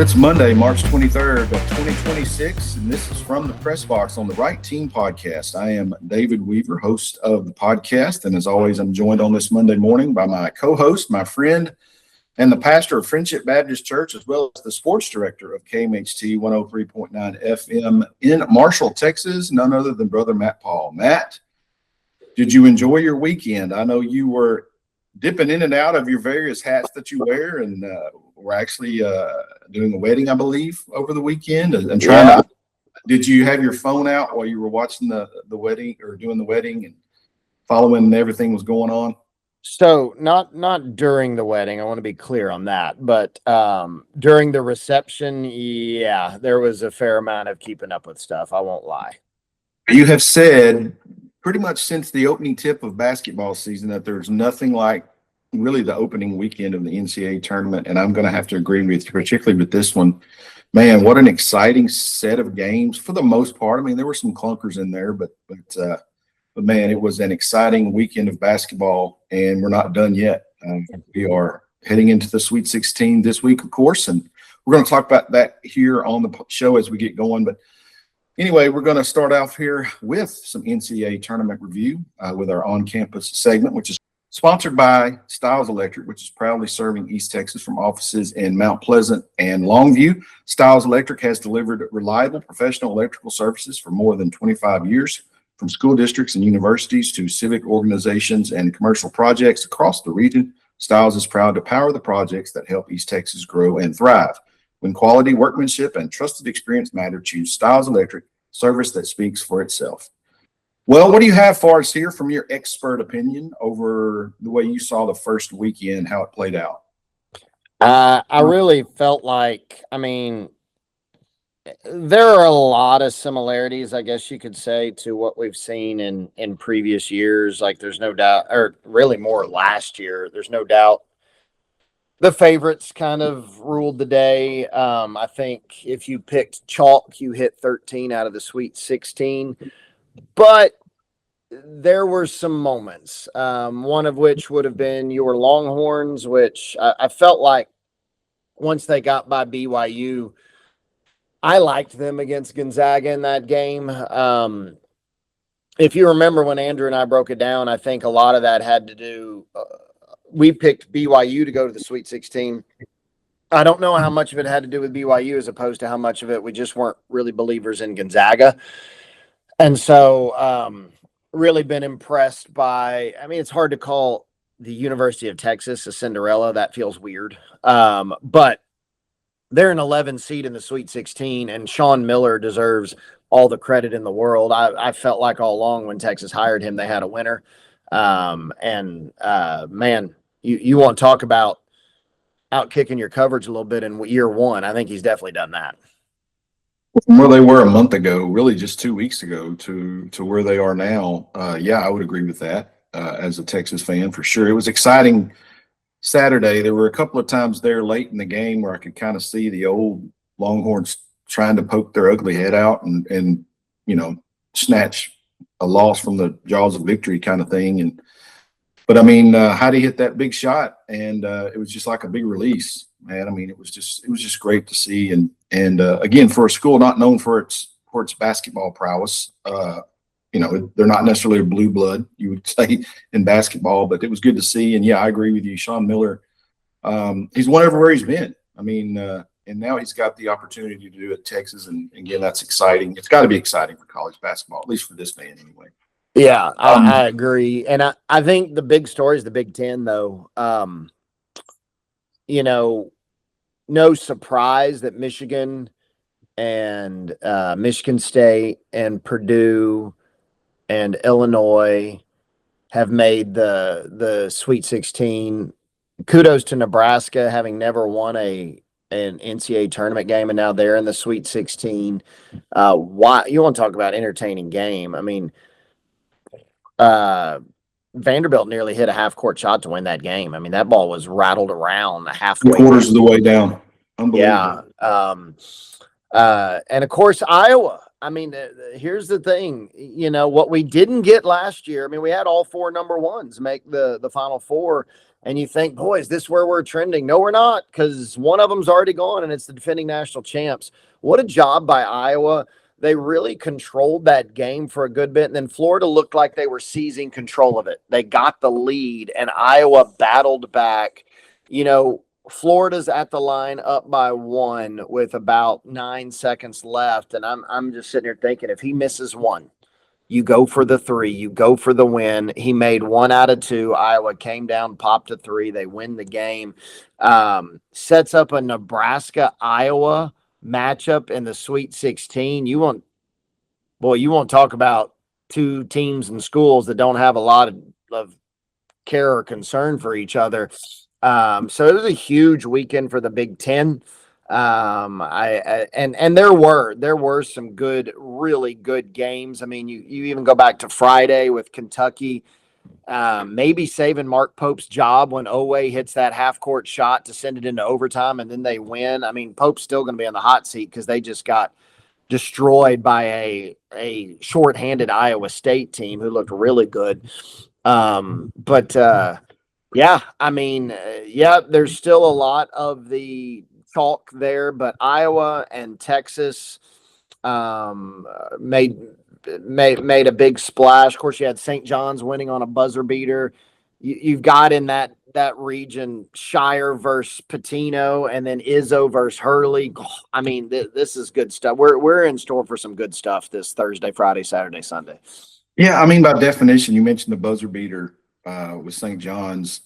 it's Monday, March 23rd of 2026, and this is from the Press Box on the Right Team podcast. I am David Weaver, host of the podcast, and as always, I'm joined on this Monday morning by my co-host, my friend, and the pastor of Friendship Baptist Church, as well as the sports director of KMHT 103.9 FM in Marshall, Texas, none other than Brother Matt Paul. Matt, did you enjoy your weekend? I know you were dipping in and out of your various hats that you wear, and we're actually doing a wedding, I believe, over the weekend. And trying to. Did you have your phone out while you were watching the wedding or doing the wedding and following everything was going on? So not during the wedding. I want to be clear on that, but during the reception, yeah, there was a fair amount of keeping up with stuff. I won't lie. You have said pretty much since the opening tip of basketball season that there's nothing like really the opening weekend of the NCAA tournament, and I'm going to have to agree with you, particularly with this one. Man, what an exciting set of games for the most part. I mean, there were some clunkers in there, but man, it was an exciting weekend of basketball, and we're not done yet. We are heading into the Sweet 16 this week, of course, and we're going to talk about that here on the show as we get going. But anyway, we're going to start off here with some NCAA tournament review with our on-campus segment, which is sponsored by Stiles Electric, which is proudly serving East Texas from offices in Mount Pleasant and Longview. Stiles Electric has delivered reliable professional electrical services for more than 25 years, from school districts and universities to civic organizations and commercial projects across the region. Stiles is proud to power the projects that help East Texas grow and thrive. When quality, workmanship, and trusted experience matter, choose Stiles Electric, service that speaks for itself. Well, what do you have for us here from your expert opinion over the way you saw the first weekend, how it played out? I really felt like, I mean, there are a lot of similarities, I guess you could say, to what we've seen in previous years. Like, there's no doubt, or really more last year, there's no doubt the favorites kind of ruled the day. I think if you picked chalk, you hit 13 out of the Sweet 16. But there were some moments, one of which would have been your Longhorns, which I felt like once they got by BYU, I liked them against Gonzaga in that game. If you remember when Andrew and I broke it down, I think a lot of that had to do we picked BYU to go to the Sweet 16. I don't know how much of it had to do with BYU as opposed to how much of it we just weren't really believers in Gonzaga. And so really been impressed by, I mean, it's hard to call the University of Texas a Cinderella. That feels weird. But they're an 11 seed in the Sweet 16, and Sean Miller deserves all the credit in the world. I felt like all along when Texas hired him, they had a winner. Man, you want to talk about out kicking your coverage a little bit in year one. I think he's definitely done that. From where they were a month ago, really just 2 weeks ago, to where they are now. Yeah, I would agree with that as a Texas fan for sure. It was exciting Saturday. There were a couple of times there late in the game where I could kind of see the old Longhorns trying to poke their ugly head out and you know, snatch a loss from the jaws of victory kind of thing. But I mean, Heidi hit that big shot, and it was just like a big release, man. I mean, it was just great to see. And again, for a school not known for its basketball prowess, you know, they're not necessarily a blue blood, you would say, in basketball, but it was good to see. And yeah, I agree with you, Sean Miller. He's won everywhere he's been. I mean, and now he's got the opportunity to do it at Texas, and again, that's exciting. It's got to be exciting for college basketball, at least for this man, anyway. Yeah, I agree. And I think the big story is the Big Ten, though. You know, no surprise that Michigan and Michigan State and Purdue and Illinois have made the Sweet 16. Kudos to Nebraska, having never won an NCAA tournament game, and now they're in the Sweet 16. Why you want to talk about entertaining game? I mean, Vanderbilt nearly hit a half-court shot to win that game. I mean, that ball was rattled around the halfway. Quarters of the way down. Unbelievable. Yeah. And, of course, Iowa. I mean, here's the thing. You know, what we didn't get last year, I mean, we had all four number ones make the Final Four. And you think, boy, is this where we're trending? No, we're not, because one of them's already gone, and it's the defending national champs. What a job by Iowa. They really controlled that game for a good bit. And then Florida looked like they were seizing control of it. They got the lead, and Iowa battled back. Florida's at the line up by 1 with about 9 seconds left. And I'm just sitting here thinking, if he misses one, you go for the 3, you go for the win. He made 1 out of 2. Iowa came down, popped a 3. They win the game. Sets up a Nebraska-Iowa matchup in the Sweet 16. You want to talk about two teams and schools that don't have a lot of care or concern for each other. So it was a huge weekend for the Big Ten. And there were some really good games. I mean, you even go back to Friday with Kentucky, maybe saving Mark Pope's job when Owe hits that half-court shot to send it into overtime, and then they win. I mean, Pope's still going to be on the hot seat because they just got destroyed by a shorthanded Iowa State team who looked really good. Yeah, I mean, there's still a lot of the chalk there, but Iowa and Texas made a big splash. Of course, you had St. John's winning on a buzzer beater. You've got in that region Shire versus Patino, and then Izzo versus Hurley. I mean, this is good stuff. We're in store for some good stuff this Thursday, Friday, Saturday, Sunday. Yeah, I mean, by definition, you mentioned the buzzer beater with St. John's.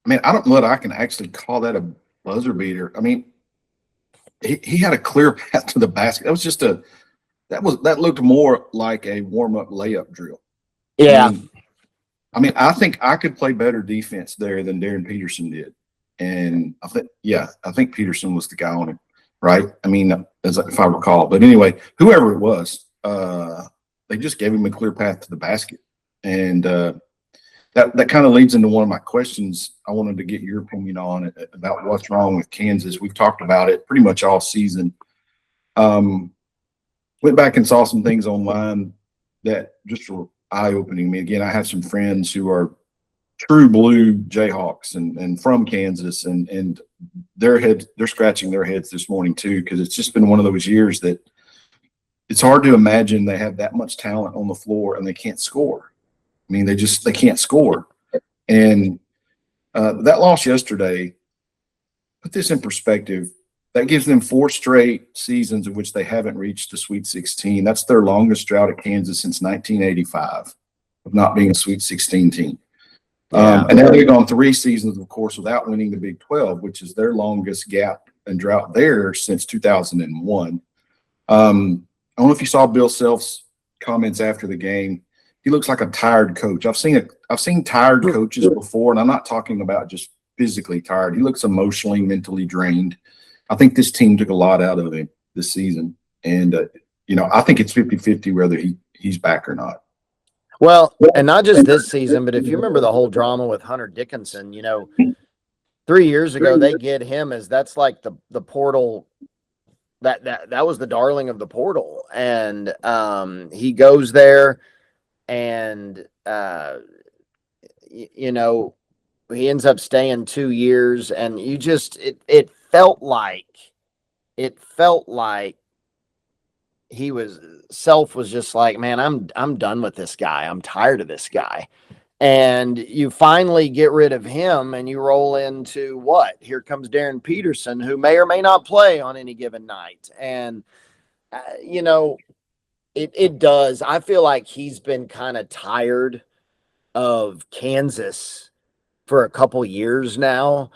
I mean, I don't know that I can actually call that a buzzer beater. I mean, he had a clear path to the basket. That was just that looked more like a warm-up layup drill. Yeah. I mean, I think I could play better defense there than Darren Peterson did. And I think Peterson was the guy on him, right? I mean, if I recall. But anyway, whoever it was, they just gave him a clear path to the basket. And that kind of leads into one of my questions I wanted to get your opinion on about what's wrong with Kansas. We've talked about it pretty much all season. Went back and saw some things online that just were eye-opening me. Again, I have some friends who are true blue Jayhawks and from Kansas, and they're scratching their heads this morning too, because it's just been one of those years that it's hard to imagine they have that much talent on the floor and they can't score. I mean, they can't score. And that loss yesterday, put this in perspective, that gives them 4 straight seasons in which they haven't reached the Sweet 16. That's their longest drought at Kansas since 1985 of not being a Sweet 16 team. And now they've gone 3 seasons, of course, without winning the Big 12, which is their longest gap and drought there since 2001. I don't know if you saw Bill Self's comments after the game. He looks like a tired coach. I've seen tired coaches before, and I'm not talking about just physically tired. He looks emotionally, mentally drained. I think this team took a lot out of him this season. And, I think it's 50-50 whether he's back or not. Well, and not just this season, but if you remember the whole drama with Hunter Dickinson, 3 years ago, they get him as that's like the portal. That was the darling of the portal. And he goes there and, he ends up staying 2 years, and it felt like Self was just like, man, I'm done with this guy. I'm tired of this guy. And you finally get rid of him and you roll into what? Here comes Darren Peterson, who may or may not play on any given night. And, it does. I feel like he's been kind of tired of Kansas for a couple years now.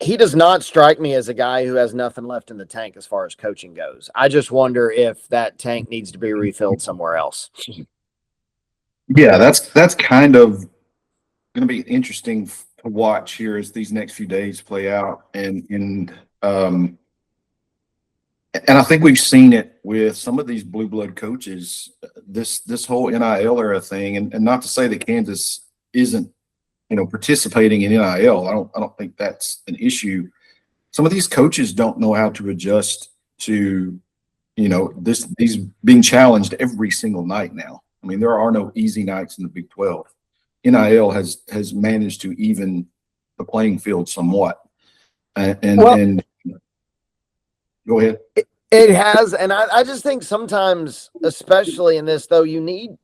He does not strike me as a guy who has nothing left in the tank as far as coaching goes. I just wonder if that tank needs to be refilled somewhere else. Yeah, that's kind of going to be interesting to watch here as these next few days play out. And I think we've seen it with some of these blue blood coaches, this whole NIL era thing, and not to say that Kansas isn't, participating in NIL. I don't think that's an issue. Some of these coaches don't know how to adjust to, these being challenged every single night now. I mean, there are no easy nights in the Big 12. NIL has managed to even the playing field somewhat. And go ahead. It has, and I just think sometimes, especially in this, though, you need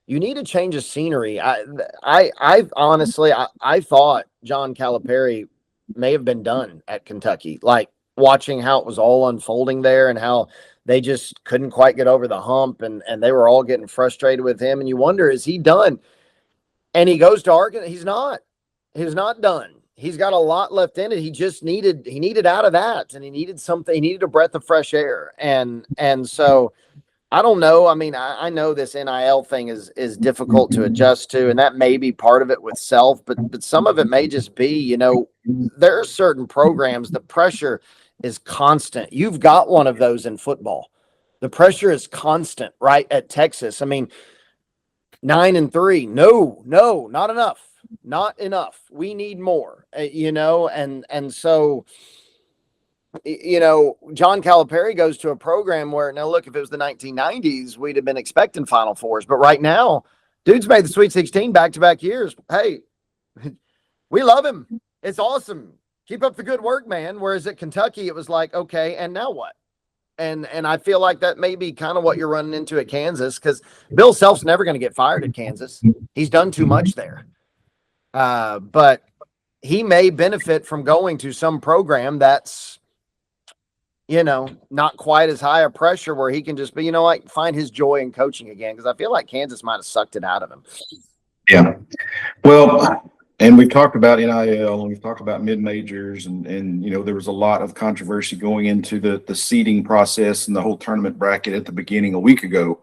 a change of scenery. I honestly, I thought John Calipari may have been done at Kentucky, like watching how it was all unfolding there and how they just couldn't quite get over the hump, and they were all getting frustrated with him. And you wonder, is he done? And he goes to Arkansas. He's not. He's not done. He's got a lot left in it. He needed out of that, and he needed something. He needed a breath of fresh air. And so I don't know. I mean, I know this NIL thing is difficult to adjust to, and that may be part of it with self, but some of it may just be, there are certain programs, the pressure is constant. You've got one of those in football. The pressure is constant, right? At Texas. I mean, 9-3. No, not enough. Not enough. We need more, and so, John Calipari goes to a program where, now look, if it was the 1990s, we'd have been expecting Final Fours. But right now, dude's made the Sweet 16 back-to-back years. Hey, we love him. It's awesome. Keep up the good work, man. Whereas at Kentucky, it was like, okay, and now what? And I feel like that may be kind of what you're running into at Kansas, because Bill Self's never going to get fired at Kansas. He's done too much there. But he may benefit from going to some program that's, not quite as high a pressure, where he can just be, find his joy in coaching again. Because I feel like Kansas might have sucked it out of him. Yeah. Well, and we've talked about NIL, and we've talked about mid-majors, and there was a lot of controversy going into the seeding process and the whole tournament bracket at the beginning a week ago.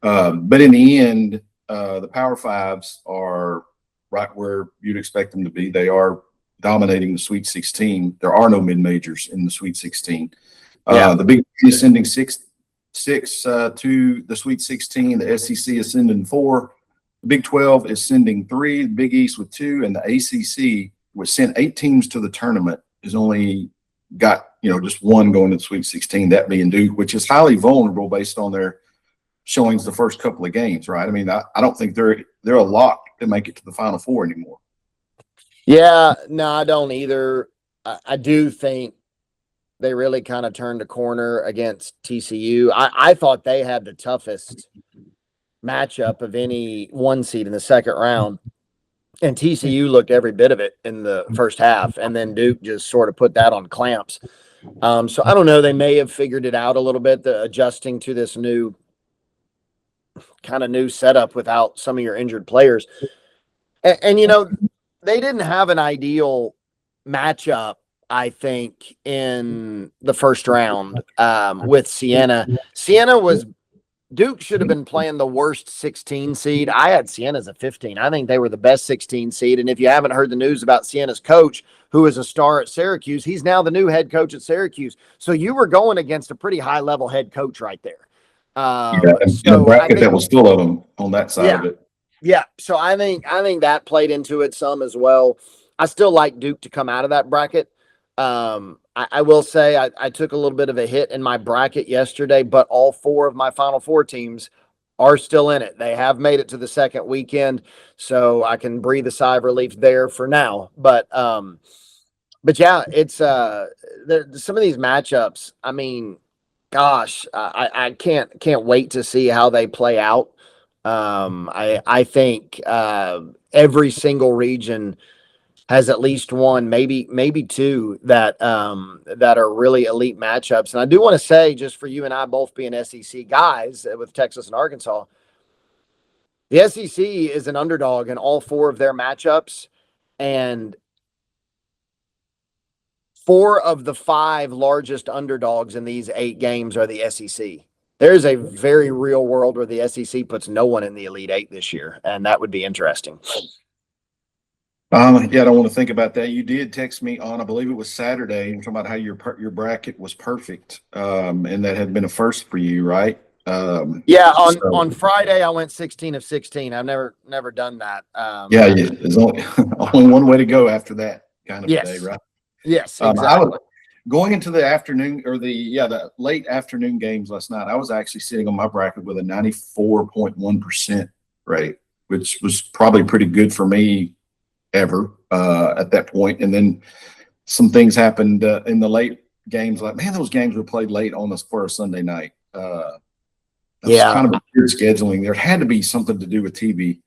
But in the end, the Power Fives are right where you'd expect them to be. They are dominating the Sweet 16. There are no mid-majors in the Sweet 16. The Big Ten is sending six to the Sweet 16. The SEC is sending 4. The Big 12 is sending 3. The Big East with 2, and the ACC, which sent 8 teams to the tournament, is only got just 1 going to the Sweet 16. That being Duke, which is highly vulnerable based on their showings the first couple of games. Right? I mean, I don't think they're a lock to make it to the Final Four anymore. Yeah, no, I don't either. I do think they really kind of turned a corner against TCU. I thought they had the toughest matchup of any 1 seed in the second round, and TCU looked every bit of it in the first half, and then Duke just sort of put that on clamps. So I don't know. They may have figured it out a little bit, adjusting to this new setup without some of your injured players. And they didn't have an ideal matchup, I think, in the first round with Siena. Duke should have been playing the worst 16 seed. I had Siena as a 15. I think they were the best 16 seed. And if you haven't heard the news about Siena's coach, who is a star at Syracuse, he's now the new head coach at Syracuse. So you were going against a pretty high-level head coach right there. So bracket that was full of them on that side of it. Yeah, so I think that played into it some as well. I still like Duke to come out of that bracket. I will say I took a little bit of a hit in my bracket yesterday, but all 4 of my Final Four teams are still in it. They have made it to the second weekend, so I can breathe a sigh of relief there for now. But yeah, it's some of these matchups. I mean, gosh, I can't wait to see how they play out. I think every single region has at least 1, maybe 2 that are really elite matchups. And I do want to say, just for you and I both being SEC guys with Texas and Arkansas, the SEC is an underdog in all 4 of their matchups, and 4 of the 5 largest underdogs in these 8 games are the SEC. There's a very real world where the SEC puts no one in the Elite 8 this year, and that would be interesting. Yeah, I don't want to think about that. You did text me on, I believe it was Saturday, talking about how your bracket was perfect, and that had been a first for you, right? On Friday I went 16 of 16. I've never done that. There's only one way to go after that kind of day, right? Yes, exactly. Going into the afternoon or the late afternoon games last night, I was actually sitting on my bracket with a 94.1% rate. which was probably pretty good for me ever at that point. And then some things happened in the late games. Like, man, those games were played late on us for a Sunday night. That's kind of a weird scheduling. There had to be something to do with TV.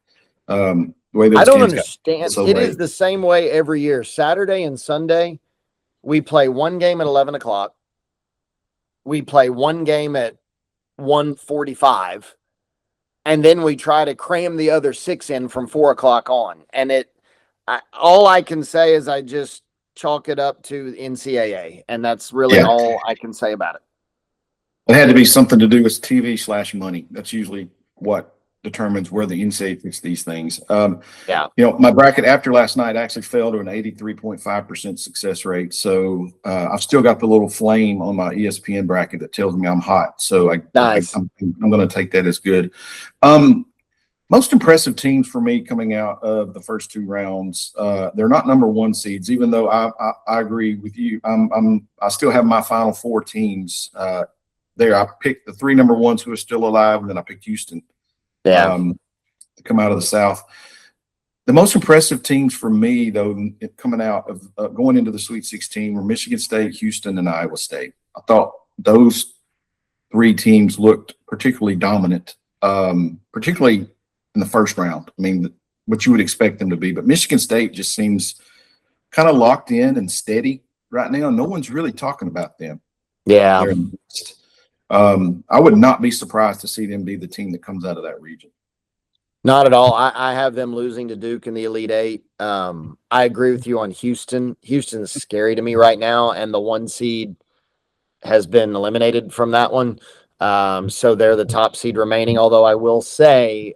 The way those I don't games understand. so It late. is the same way every year. Saturday and Sunday, we play one game at 11 o'clock. We play one game at 1:45, and then we try to cram the other 6 in from 4 o'clock on. And all I can say is I just chalk it up to NCAA, and that's really all I can say about it. It had to be something to do with TV/money. That's usually what determines where the NCAA fits these things. My bracket after last night actually fell to an 83.5% success rate. So I've still got the little flame on my ESPN bracket that tells me I'm hot. So I'm going to take that as good. Most impressive teams for me coming out of the first 2 rounds. They're not number 1 seeds, even though I agree with you. I still have my final 4 teams there. I picked the 3 number 1s who are still alive, and then I picked Houston. To come out of the South. The most impressive teams for me, though, coming out of going into the Sweet 16 were Michigan State, Houston, and Iowa State. I thought those 3 teams looked particularly dominant, particularly in the first round. I mean, what you would expect them to be. But Michigan State just seems kind of locked in and steady right now. No one's really talking about them. Yeah. I would not be surprised to see them be the team that comes out of that region. Not at all. I have them losing to Duke in the Elite 8. I agree with you on Houston. Houston's scary to me right now, and the 1 seed has been eliminated from that one. So they're the top seed remaining, although I will say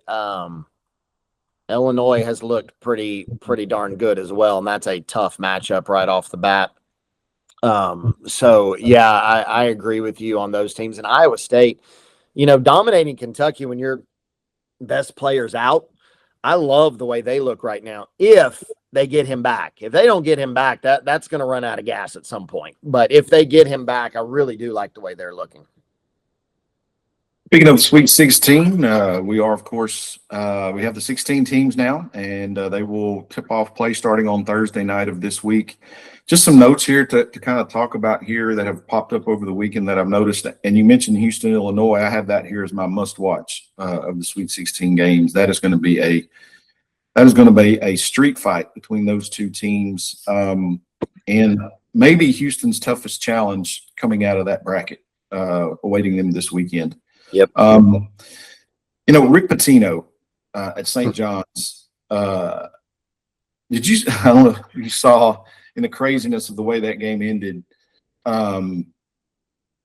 Illinois has looked pretty darn good as well, and that's a tough matchup right off the bat. I agree with you on those teams. And Iowa State, dominating Kentucky when your best player's out. I love the way they look right now. If they get him back, if they don't get him back, that's going to run out of gas at some point. But if they get him back, I really do like the way they're looking. Speaking of the Sweet 16, we are, of course, we have the 16 teams now, and they will tip off play starting on Thursday night of this week. Just some notes here to kind of talk about here that have popped up over the weekend that I've noticed. And you mentioned Houston, Illinois. I have that here as my must watch of the Sweet 16 games. That is going to be a street fight between those 2 teams, and maybe Houston's toughest challenge coming out of that bracket, awaiting them this weekend. Yep. Rick Pitino at St. John's. I don't know if you saw in the craziness of the way that game ended.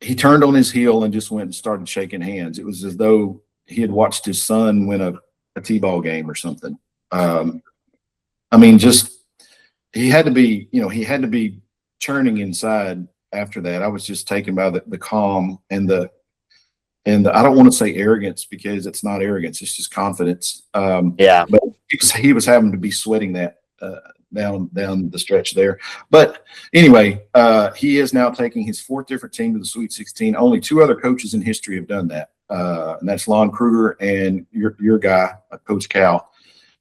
He turned on his heel and just went and started shaking hands. It was as though he had watched his son win a T-ball game or something. He had to be churning inside after that. I was just taken by the calm and I don't want to say arrogance, because it's not arrogance. It's just confidence. But he was having to be sweating that down the stretch there. But anyway, he is now taking his 4th different team to the Sweet 16. Only 2 other coaches in history have done that. And that's Lon Kruger and your guy, Coach Cal,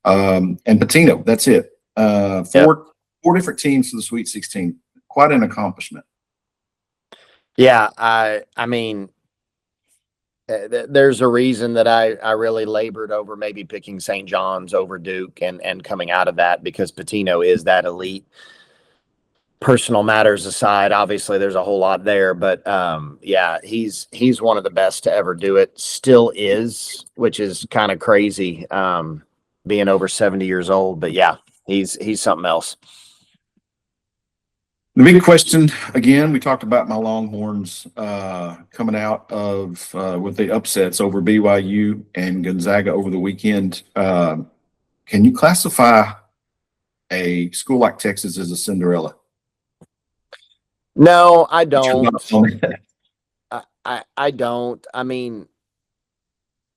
and Pitino. That's it. 4 different teams to the Sweet 16. Quite an accomplishment. Yeah, I mean, there's a reason that I really labored over maybe picking St. John's over Duke and coming out of that, because Pitino is that elite. Personal matters aside, obviously there's a whole lot there, but he's one of the best to ever do it. Still is, which is kind of crazy, being over 70 years old. But yeah, he's something else. The big question, again, we talked about my Longhorns coming out of with the upsets over BYU and Gonzaga over the weekend. Can you classify a school like Texas as a Cinderella? No, I don't. I don't. I mean,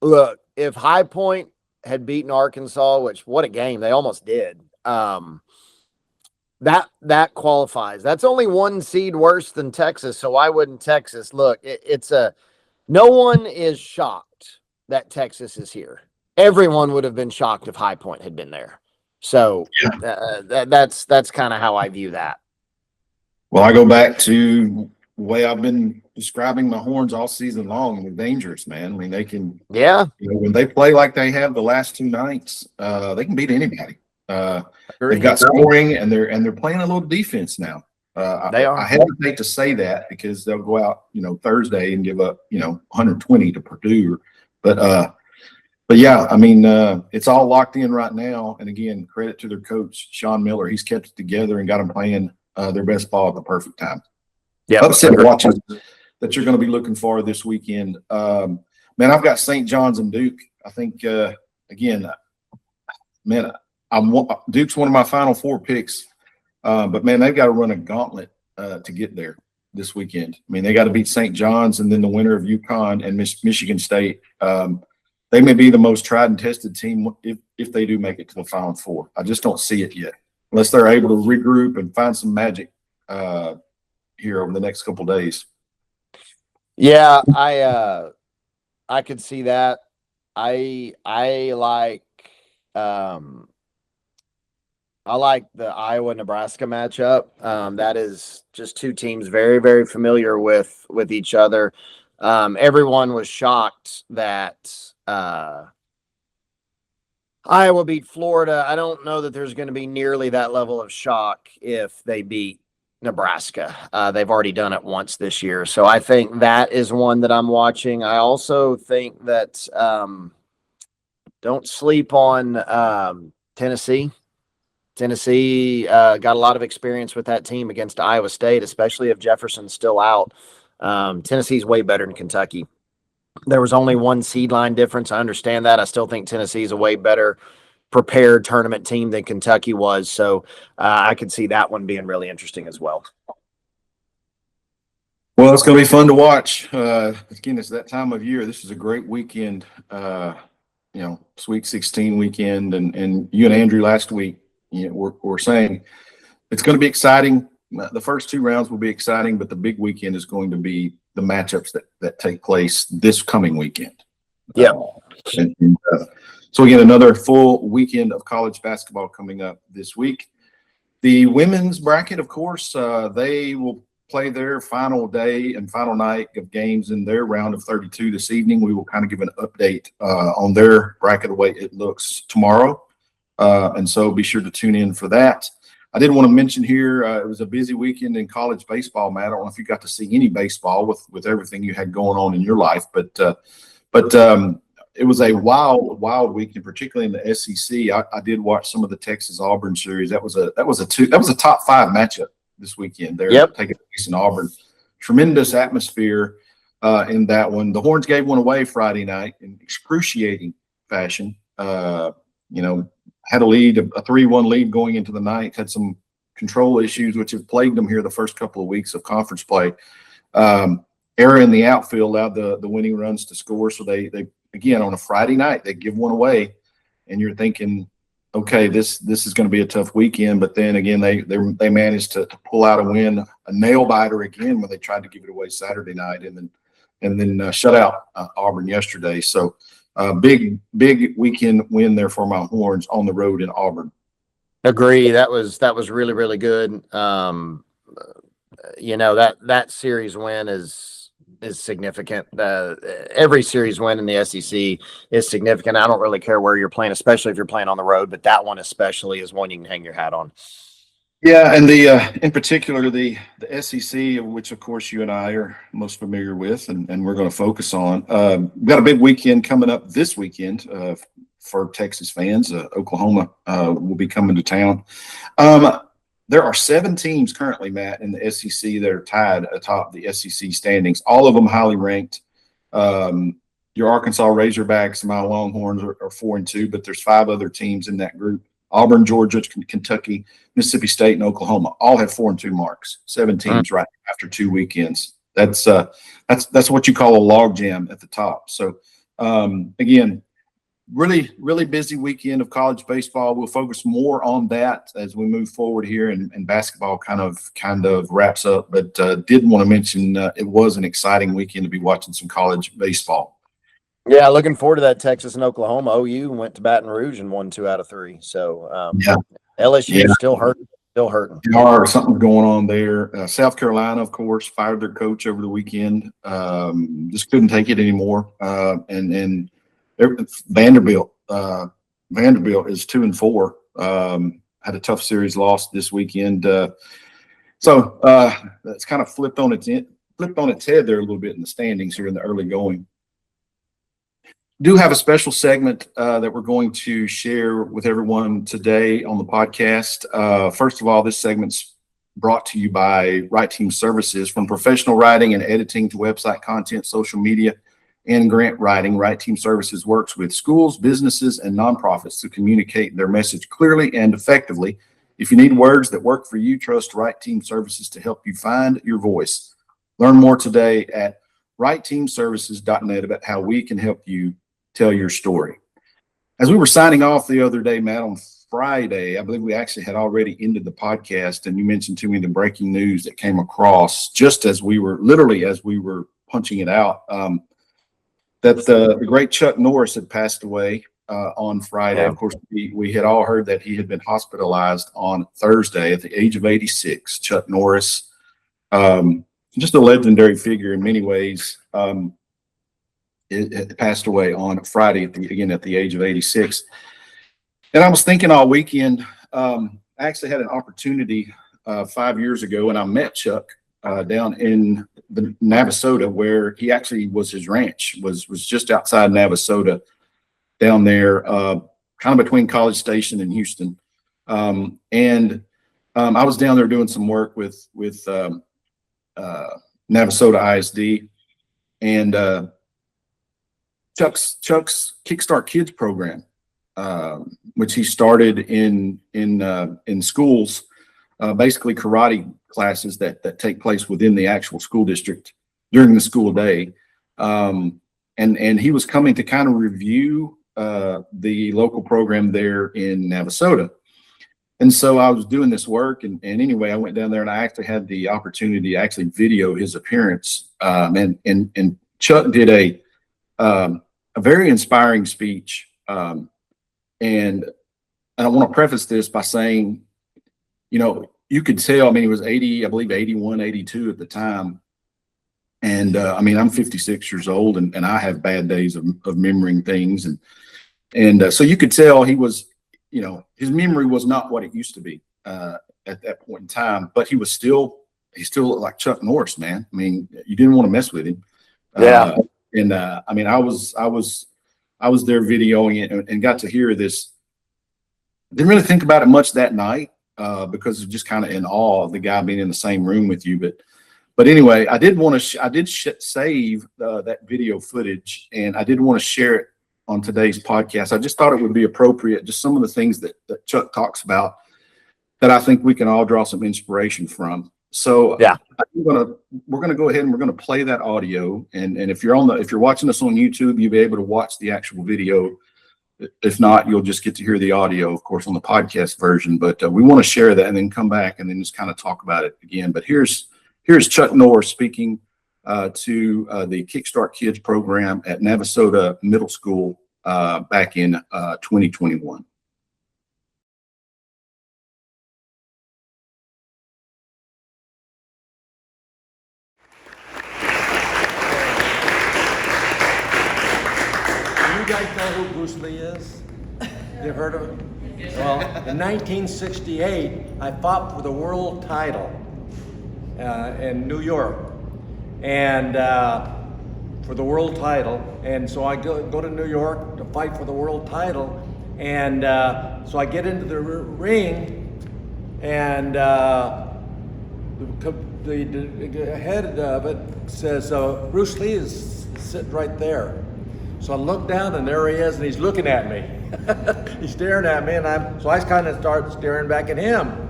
look, if High Point had beaten Arkansas, which what a game, they almost did. That qualifies. That's only 1 seed worse than Texas. So why wouldn't Texas? Look, no one is shocked that Texas is here. everyone would have been shocked if High Point had been there. So that's kind of how I view that. Well, I go back to the way I've been describing my Horns all season long, and they're dangerous, man. I mean, they can, Yeah, when they play like they have the last two nights, they can beat anybody. They've got scoring, and they're playing a little defense now. They are. I hesitate to say that because they'll go out, Thursday and give up, 120 to Purdue. But yeah, I mean, it's all locked in right now. And again, credit to their coach, Sean Miller. He's kept it together and got them playing their best ball at the perfect time. Yeah. Upset watches that you're going to be looking for this weekend. Man, I've got St. John's and Duke. I think, again, man, Duke's one of my Final Four picks. But man, they've got to run a gauntlet to get there this weekend. I mean, they got to beat St. John's and then the winner of UConn and Michigan State. They may be the most tried and tested team if they do make it to the Final Four. I just don't see it yet, unless they're able to regroup and find some magic here over the next couple of days. Yeah, I could see that. I like the Iowa-Nebraska matchup. That is just two teams very, very familiar with each other. Everyone was shocked that Iowa beat Florida. I don't know that there's going to be nearly that level of shock if they beat Nebraska. They've already done it once this year. So I think that is one that I'm watching. I also think that don't sleep on Tennessee. Tennessee got a lot of experience with that team against Iowa State, especially if Jefferson's still out. Tennessee's way better than Kentucky. There was only one seed line difference. I understand that. I still think Tennessee's a way better prepared tournament team than Kentucky was. So I could see that one being really interesting as well. Well, it's going to be fun to watch. Again, it's that time of year. This is a great weekend, Sweet 16 weekend. And you and Andrew last week, we're saying it's going to be exciting. The first two rounds will be exciting, but the big weekend is going to be the matchups that take place this coming weekend. Yeah. So again, another full weekend of college basketball coming up this week. The women's bracket, of course, they will play their final day and final night of games in their round of 32 this evening. We will kind of give an update on their bracket the way it looks tomorrow. And so be sure to tune in for that. I did want to mention here, it was a busy weekend in college baseball, Matt. I don't know if you got to see any baseball with everything you had going on in your life, but it was a wild weekend, particularly in the SEC. I did watch some of the Texas Auburn series. That was a top five matchup this weekend. They're taking place in Auburn. Tremendous atmosphere in that one. The Horns gave one away Friday night in excruciating fashion. Had a lead, a 3-1 lead going into the night, had some control issues, which have plagued them here the first couple of weeks of conference play. Error in the outfield allowed the winning runs to score. So they again, on a Friday night, they give one away, and you're thinking, okay, this is going to be a tough weekend. But then again, they managed to pull out a win, a nail biter again when they tried to give it away Saturday night, and then shut out Auburn yesterday. So big weekend win there for my Horns on the road in Auburn. Agree. That was really, really good. That series win is significant. Every series win in the SEC is significant. I don't really care where you're playing, especially if you're playing on the road, but that one especially is one you can hang your hat on. Yeah, and in particular the SEC, which of course you and I are most familiar with, and we're going to focus on. We've got a big weekend coming up this weekend for Texas fans. Oklahoma will be coming to town. There are 7 teams currently, Matt, in the SEC that are tied atop the SEC standings. All of them highly ranked. Your Arkansas Razorbacks, my Longhorns are 4-2, but there's 5 other teams in that group. Auburn, Georgia, Kentucky, Mississippi State, and Oklahoma all have 4-2 marks. 7 teams right after 2 weekends. That's what you call a log jam at the top. So again, really busy weekend of college baseball. We'll focus more on that as we move forward here, and basketball kind of wraps up. But did want to mention it was an exciting weekend to be watching some college baseball. Yeah, looking forward to that Texas and Oklahoma. OU went to Baton Rouge and won 2 out of 3. So Yeah, LSU yeah, still hurting, still hurting. there are something going on there. South Carolina, of course, fired their coach over the weekend. Just couldn't take it anymore. And Vanderbilt, Vanderbilt is 2-4. Had a tough series lost this weekend. So that's kind of flipped on its head there a little bit in the standings here in the early going. Do have a special segment that we're going to share with everyone today on the podcast. First of all, this segment's brought to you by Right Team Services. From professional writing and editing to website content, social media, and grant writing, Right Team Services works with schools, businesses, and nonprofits to communicate their message clearly and effectively. If you need words that work for you, trust Right Team Services to help you find your voice. Learn more today at rightteamservices.net about how we can help you tell your story. As we were signing off the other day, Matt, on Friday, I believe we actually had already ended the podcast, and you mentioned to me the breaking news that came across just as we were punching it out, that the great Chuck Norris had passed away on Friday. Yeah. Of course, we had all heard that he had been hospitalized on Thursday at the age of 86. Chuck Norris, just a legendary figure in many ways. It passed away on Friday at the age of 86. And I was thinking all weekend, I actually had an opportunity 5 years ago, and I met Chuck down in the Navasota, where he actually was. His ranch was just outside Navasota, down there, kind of between College Station and Houston. I was down there doing some work with Navasota ISD, and Chuck's Kickstart Kids program, which he started in schools, basically karate classes that take place within the actual school district during the school day. And he was coming to kind of review the local program there in Navasota. And so I was doing this work, and anyway, I went down there and I actually had the opportunity to actually video his appearance. And Chuck did a very inspiring speech. And I want to preface this by saying, you could tell, he was 80, I believe 81, 82 at the time. And I'm 56 years old, and I have bad days of remembering things. And so you could tell he was, his memory was not what it used to be at that point in time, but he still looked like Chuck Norris, man. You didn't want to mess with him. Yeah. I was there videoing it and got to hear this. Didn't really think about it much that night because of just kind of in awe of the guy being in the same room with you. But anyway, I did want to save that video footage, and I did want to share it on today's podcast. I just thought it would be appropriate, just some of the things that Chuck talks about that I think we can all draw some inspiration from. So yeah, we're gonna go ahead and we're gonna play that audio. And if you're watching us on YouTube, you'll be able to watch the actual video. If not, you'll just get to hear the audio, of course, on the podcast version. But we want to share that and then come back and then just kind of talk about it again. But here's Chuck Norris speaking to the Kickstart Kids program at Navasota Middle School back in 2021. You guys know who Bruce Lee is? You heard of him? Well, in 1968, I fought for the world title in New York, and for the world title. And so I go to New York to fight for the world title, and so I get into the ring, and the head of it says, Bruce Lee is sitting right there. So I look down, and there he is, and he's looking at me. He's staring at me, and so I kind of start staring back at him.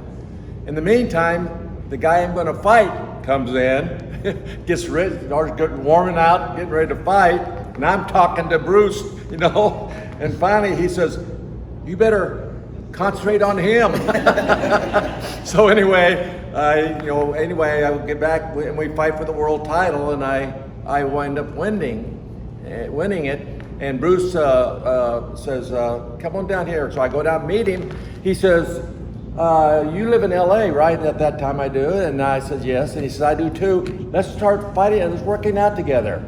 In the meantime, the guy I'm going to fight comes in, gets ready, starts warming out, getting ready to fight, and I'm talking to Bruce, and finally he says, "You better concentrate on him." So anyway, I would get back and we fight for the world title, and I wind up winning it, And Bruce says, come on down here. So I go down and meet him. He says, you live in LA, right? At that time I do. And I said, yes. And he said, I do too. Let's start fighting and let's working out together.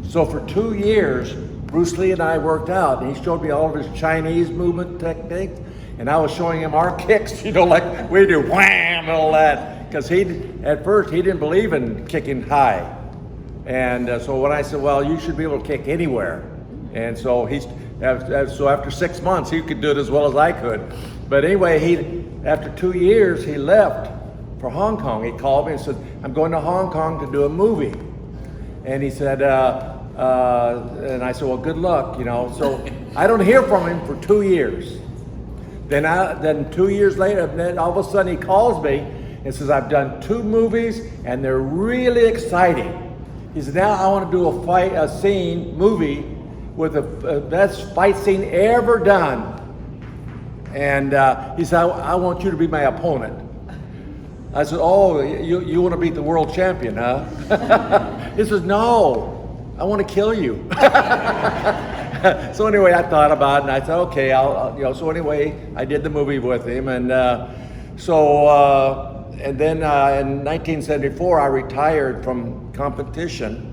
So for 2 years, Bruce Lee and I worked out. And he showed me all of his Chinese movement techniques. And I was showing him our kicks, like we do, wham, and all that. Because at first, he didn't believe in kicking high. And so when I said, well, you should be able to kick anywhere. And so after 6 months, he could do it as well as I could. But anyway, after 2 years, he left for Hong Kong. He called me and said, I'm going to Hong Kong to do a movie. And he said, and I said, well, good luck, So I don't hear from him for 2 years. Then 2 years later, then all of a sudden he calls me and says, I've done 2 movies and they're really exciting. He said, now I want to do a movie with the best fight scene ever done. And he said, I want you to be my opponent. I said, oh, you want to beat the world champion, huh? He says, no, I want to kill you. So anyway, I thought about it, and I said, okay, so anyway, I did the movie with him, and and then in 1974, I retired from competition,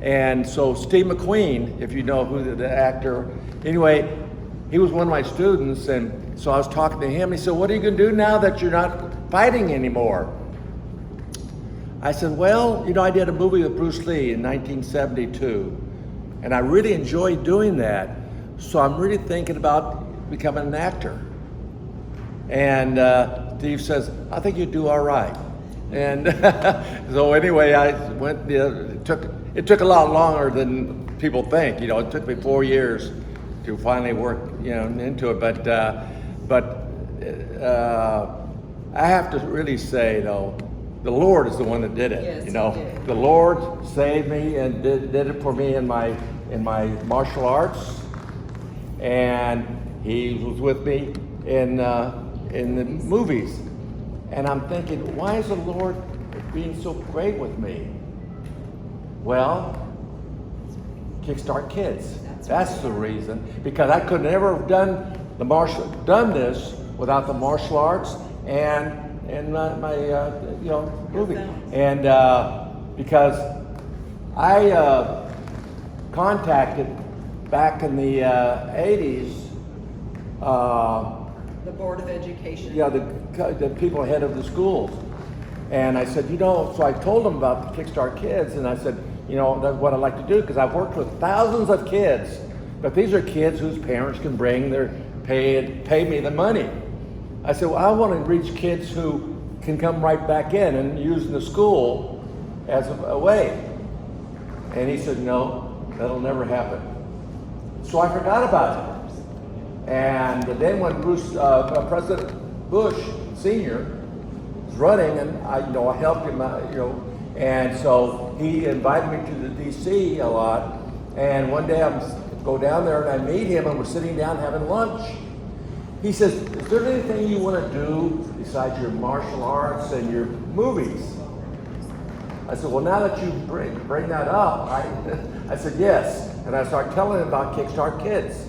and so Steve McQueen, if you know who the actor, anyway, he was one of my students, and so I was talking to him. He said, what are you going to do now that you're not fighting anymore? I said, well, I did a movie with Bruce Lee in 1972. And I really enjoyed doing that. So I'm really thinking about becoming an actor. And Steve says, I think you'd do all right. And so anyway, I went, it took a lot longer than people think. It took me 4 years to finally work, into it. But I have to really say, though, the Lord is the one that did it. Yes, He did. The Lord saved me and did it for me in my martial arts, and He was with me in the movies. And I'm thinking, why is the Lord being so great with me? Well, Kickstart Kids. That's the reason. Because I could never have done this without the martial arts and my movie. And because I contacted back in the 80s The Board of Education. yeah, the people head of the schools. And I said, so I told them about the Kickstart Kids, and I said, that's what I'd like to do, because I've worked with thousands of kids, but these are kids whose parents can pay me the money. I said, well, I want to reach kids who can come right back in and use the school as a way. And he said, no, that'll never happen. So I forgot about it. And then when President Bush Sr. was running, and I helped him out, and so he invited me to the DC a lot. And one day I go down there and I meet him, and we're sitting down having lunch. He says, is there anything you want to do besides your martial arts and your movies? I said, well, now that you bring that up, I said, yes. And I started telling him about Kickstart Kids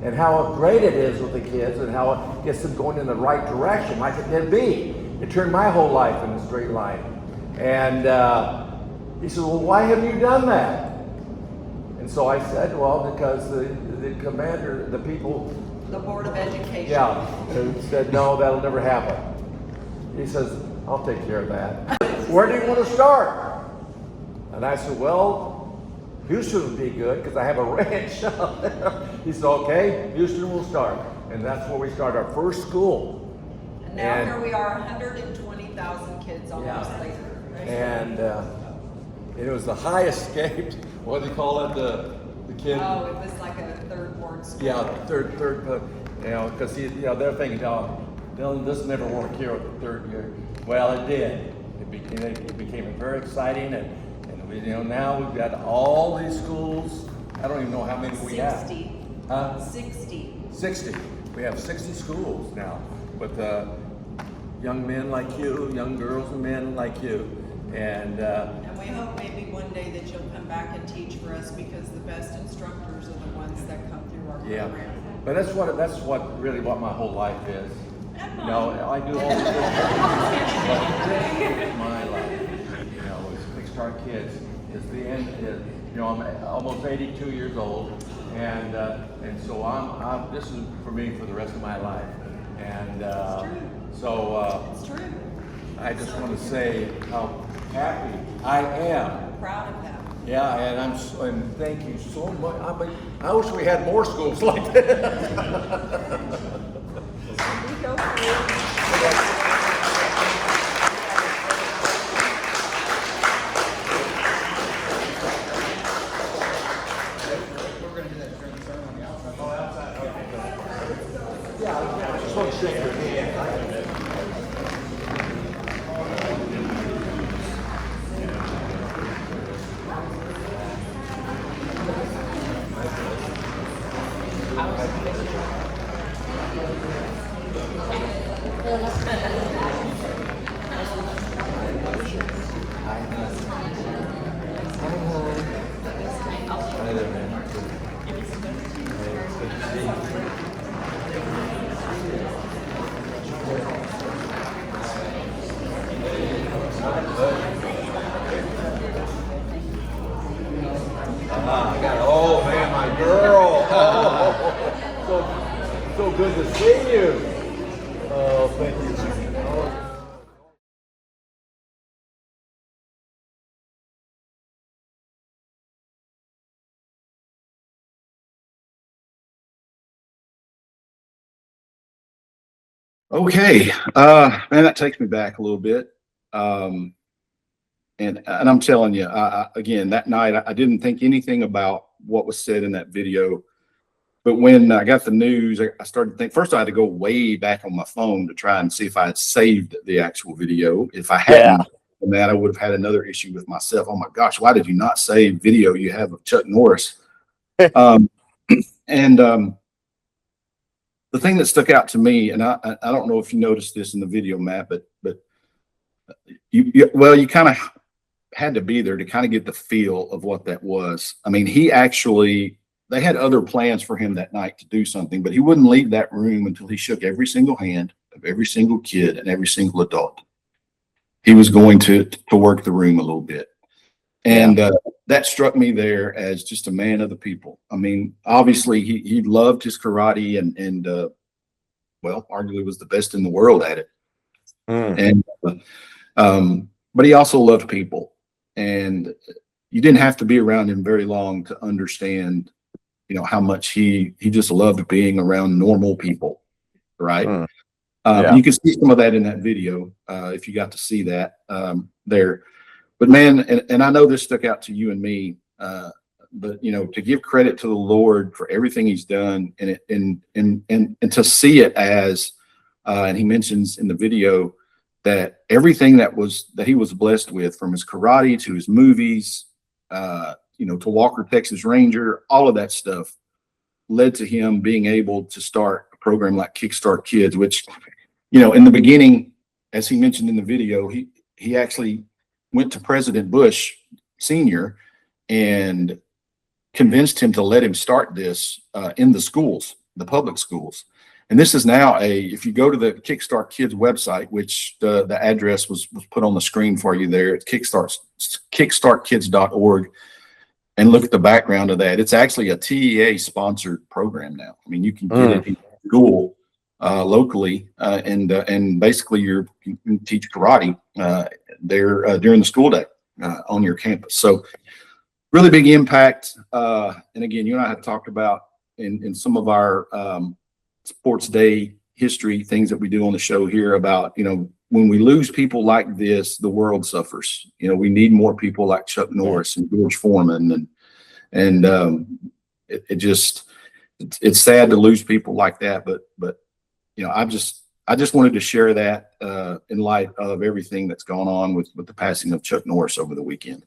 and how great it is with the kids and how it gets them going in the right direction, like it did me. It turned my whole life in a straight line. And he said, well, why haven't you done that? And so I said, well, because the commander, the people, The Board of Education. yeah, said, no, that'll never happen. He says, I'll take care of that. Where do you want to start? And I said, well, Houston would be good because I have a ranch out there. He said, okay, Houston will start. And that's where we started our first school. And now here we are, 120,000 kids almost later. Right? And it was the high escaped, what do you call it, the kid? Oh, it was like a third ward school. Yeah, third, because they're thinking, this will never work here with the third year. Well, it did. It became very exciting, and we, now we've got all these schools. I don't even know how many we have. 60. Huh? 60. 60. We have 60 schools now with young men like you, young girls and men like you, And And we hope maybe one day that you'll come back and teach for us, because the best instructors are the ones that come through our yeah, program. but that's what really what my whole life is. And You know, mine. I do all the things, but this is my life. You know, it's Kickstart Kids. It's the end. You know, I'm almost 82 years old, and so I'm. This is for me for the rest of my life. And so It's true. I just want to say how happy I am. Proud of them. Yeah, and thank you so much. I wish we had more schools like that. We go through. Just want to shake your hand. I got, oh man, my girl. Oh, so good to see you. Oh, thank you. Okay, man, that takes me back a little bit. And I'm telling you, again, that night I didn't think anything about what was said in that video. But when I got the news, I started to think. First, I had to go way back on my phone to try and see if I had saved the actual video. If I hadn't, done that, I would have had another issue with myself. Oh my gosh, why did you not save video you have of Chuck Norris? And the thing that stuck out to me, and I don't know if you noticed this in the video, Matt, but you kind of had to be there to kind of get the feel of what that was. I mean, they had other plans for him that night to do something, but he wouldn't leave that room until he shook every single hand of every single kid and every single adult. He was going to work the room a little bit. And that struck me there as just a man of the people. I mean, obviously he loved his karate and well, arguably was the best in the world at it. And but he also loved people. And you didn't have to be around him very long to understand, you know, how much he just loved being around normal people, right? You can see some of that in that video if you got to see that there. But man, and I know this stuck out to you and me, but you know, to give credit to the Lord for everything He's done, and to see it as, and he mentions in the video that everything that he was blessed with, from his karate to his movies, you know, to Walker Texas Ranger, all of that stuff led to him being able to start a program like Kickstart Kids, which, you know, in the beginning, as he mentioned in the video, he actually went to President Bush Sr. and convinced him to let him start this in the schools, the public schools. And this is now if you go to the Kickstart Kids website, which the address was put on the screen for you there, it's kickstartkids.org, and look at the background of that. It's actually a TEA sponsored program now. I mean, you can get it in school locally, and basically you can teach karate there during the school day on your campus. So really big impact. And again, you and I have talked about in some of our sports day history things that we do on the show here about, you know, when we lose people like this, the world suffers. You know, we need more people like Chuck Norris and George Foreman, and it's sad to lose people like that. But you know, I just wanted to share that in light of everything that's gone on with the passing of Chuck Norris over the weekend.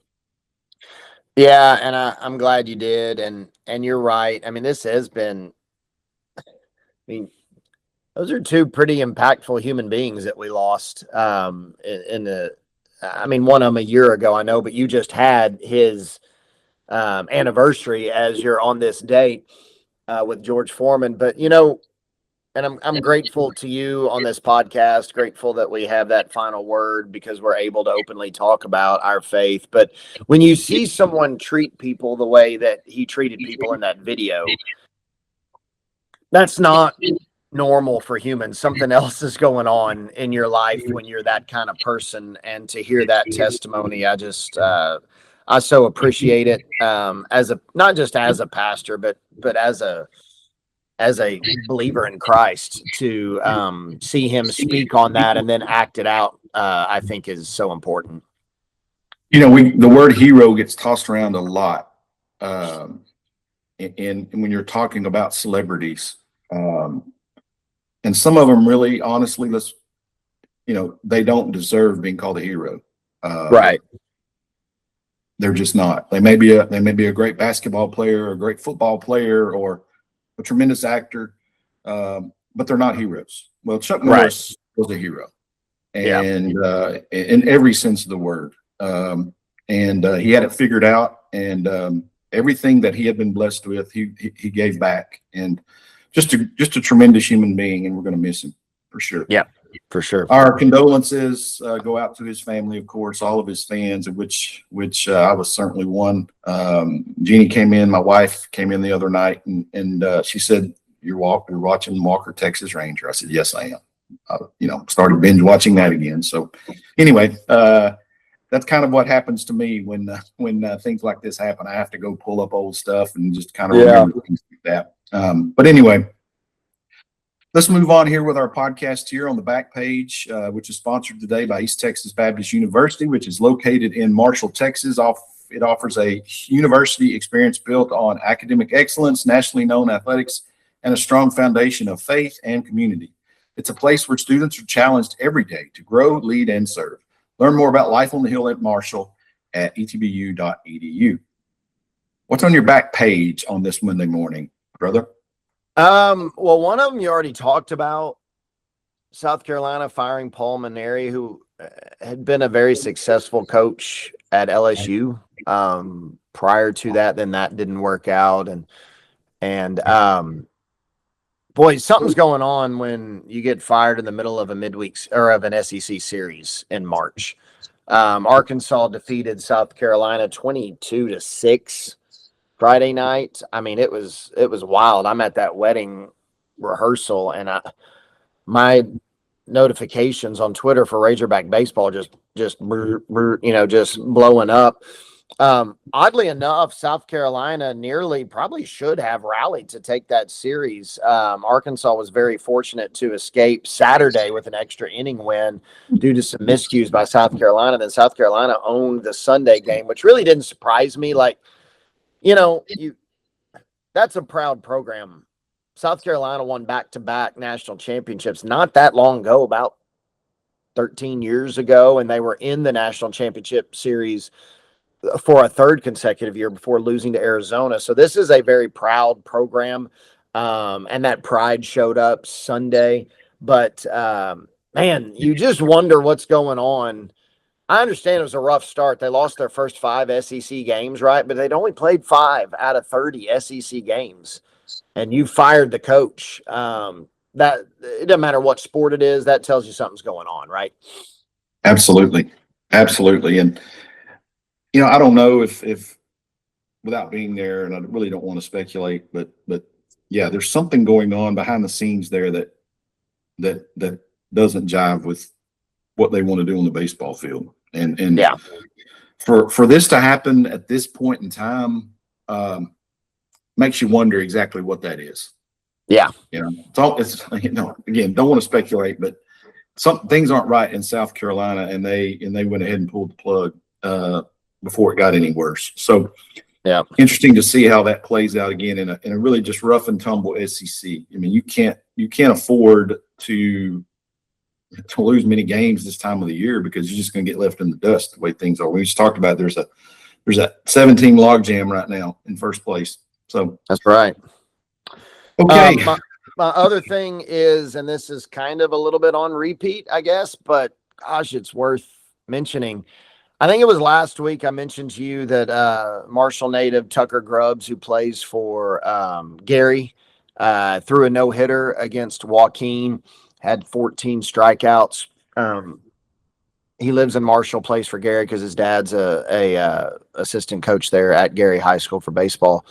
Yeah, and I'm glad you did, and you're right. I mean, this has been. I mean, those are two pretty impactful human beings that we lost in the I mean, one of them a year ago, I know, but you just had his anniversary as you're on this date with George Foreman. But, you know, and I'm grateful to you on this podcast, grateful that we have that final word because we're able to openly talk about our faith. But when you see someone treat people the way that he treated people in that video, that's not normal for humans. Something else is going on in your life when you're that kind of person. And to hear that testimony, I so appreciate it. As a, not just as a pastor, but as a believer in Christ, to see him speak on that and then act it out, I think is so important. You know, the word hero gets tossed around a lot. And when you're talking about celebrities, and some of them really, honestly, they don't deserve being called a hero. Right. They're just not. They may be a great basketball player or a great football player or a tremendous actor, but they're not heroes. Well, Chuck Norris was a hero, and in every sense of the word. And he had it figured out, and everything that he had been blessed with, he gave back, and just a tremendous human being, and we're going to miss him for sure. Yeah, for sure. Our condolences go out to his family, of course, all of his fans, of which I was certainly one. Jeannie came in, my wife came in the other night, and she said, "You're watching Walker, Texas Ranger." I said, "Yes, I am." Started binge watching that again. So anyway, that's kind of what happens to me when things like this happen. I have to go pull up old stuff and just kind of remember things like that. But anyway, let's move on here with our podcast here on the back page, which is sponsored today by East Texas Baptist University, which is located in Marshall, Texas. It offers a university experience built on academic excellence, nationally known athletics, and a strong foundation of faith and community. It's a place where students are challenged every day to grow, lead, and serve. Learn more about Life on the Hill at Marshall at etbu.edu. What's on your back page on this Monday morning, brother? Well, one of them you already talked about, South Carolina firing Paul Maneri, who had been a very successful coach at LSU. Prior to that, then that didn't work out. And boy, something's going on when you get fired in the middle of a midweek or of an SEC series in March. Arkansas defeated South Carolina 22-6 Friday night. I mean, it was wild. I'm at that wedding rehearsal, and my notifications on Twitter for Razorback baseball just blowing up. Oddly enough, South Carolina probably should have rallied to take that series. Arkansas was very fortunate to escape Saturday with an extra inning win due to some miscues by South Carolina. Then South Carolina owned the Sunday game, which really didn't surprise me. That's a proud program. South Carolina won back-to-back national championships not that long ago, about 13 years ago, and they were in the national championship series for a third consecutive year before losing to Arizona. So this is a very proud program, and that pride showed up Sunday. But, man, you just wonder what's going on. I understand it was a rough start. They lost their first 5 SEC games, right? But they'd only played 5 out of 30 SEC games. And you fired the coach. That it doesn't matter what sport it is. That tells you something's going on, right? Absolutely. And, I don't know if without being there, and I really don't want to speculate, but yeah, there's something going on behind the scenes there that doesn't jive with what they want to do on the baseball field. And yeah, for this to happen at this point in time, makes you wonder exactly what that is. Yeah. It's again, don't want to speculate, but some things aren't right in South Carolina, and they went ahead and pulled the plug before it got any worse. So yeah, interesting to see how that plays out again in a really just rough and tumble SEC. I mean, you can't afford to lose many games this time of the year because you're just going to get left in the dust the way things are. We just talked about there's a 7-team logjam right now in first place. So that's right. Okay. My other thing is, and this is kind of a little bit on repeat, I guess, but gosh, it's worth mentioning. I think it was last week I mentioned to you that Marshall native Tucker Grubbs, who plays for Gary, threw a no-hitter against Joaquin, had 14 strikeouts. He lives in Marshall, plays for Gary because his dad's a assistant coach there at Gary High School for baseball.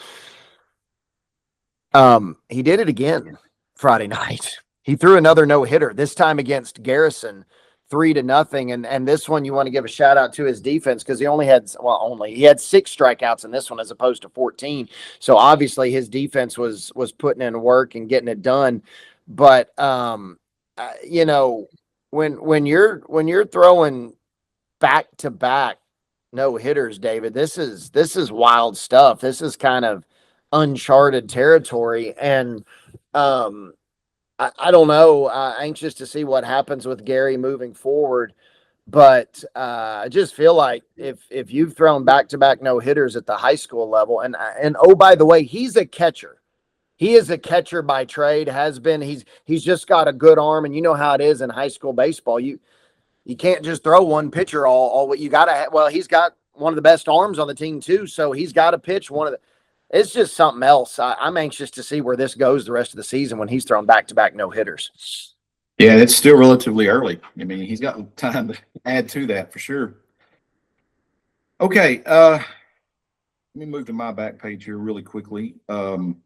He did it again Friday night. He threw another no-hitter, this time against Garrison, 3-0. And this one you want to give a shout out to his defense because he had 6 strikeouts in this one as opposed to 14. So obviously his defense was putting in work and getting it done. But you know, when you're throwing back-to-back no-hitters, David, this is wild stuff. This is kind of uncharted territory. And I don't know. Anxious to see what happens with Gary moving forward. But I just feel like if you've thrown back-to-back no-hitters at the high school level, and oh, by the way, he's a catcher. He is a catcher by trade, has been. He's just got a good arm, and you know how it is in high school baseball. You can't just throw one pitcher all what you got to. Well, he's got one of the best arms on the team too, so he's got to pitch one of the. It's just something else. I'm anxious to see where this goes the rest of the season when he's thrown back-to-back no-hitters. Yeah, it's still relatively early. I mean, he's got time to add to that for sure. Okay, let me move to my back page here really quickly. How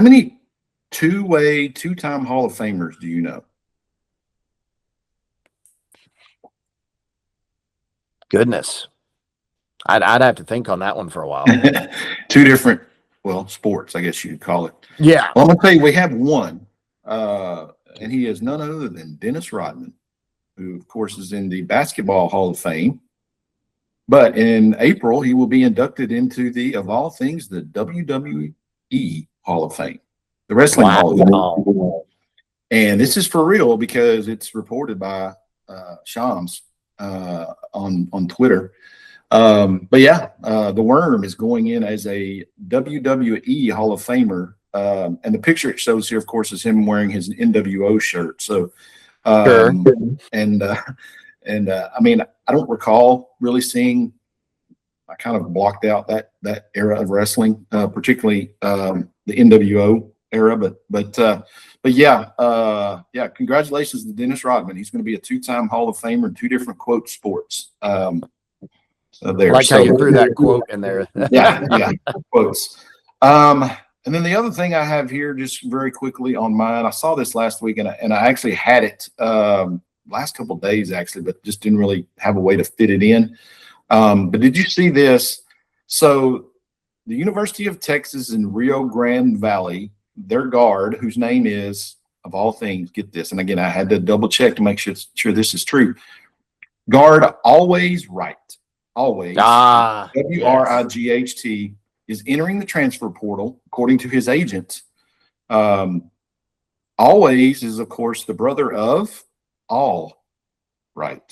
many two-time Hall of Famers do you know? Goodness. I'd have to think on that one for a while. 2 different, sports, I guess you'd call it. Yeah. Well, I'm going to tell you, we have one, and he is none other than Dennis Rodman, who, of course, is in the Basketball Hall of Fame. But in April, he will be inducted into of all things, the WWE Hall of Fame, the Wrestling Hall of Fame. And this is for real because it's reported by Shams on Twitter. But yeah, the Worm is going in as a WWE Hall of Famer. And the picture it shows here, of course, is him wearing his NWO shirt. So, Sure. and I mean, I don't recall really seeing. I kind of blocked out that era of wrestling, particularly the NWO era. But yeah, congratulations to Dennis Rodman. He's going to be a 2-time Hall of Famer in 2 different quote sports. There. I like how you threw that quote in there. yeah, quotes. And then the other thing I have here, just very quickly on mine, I saw this last week, and I actually had it last couple of days, actually, but just didn't really have a way to fit it in. But did you see this? So the University of Texas in Rio Grande Valley, their guard, whose name is, of all things, get this, and again, I had to double check to make sure this is true. Guard Always Right. Always. WRIGHT is entering the transfer portal, according to his agent. Always is, of course, the brother of All Right.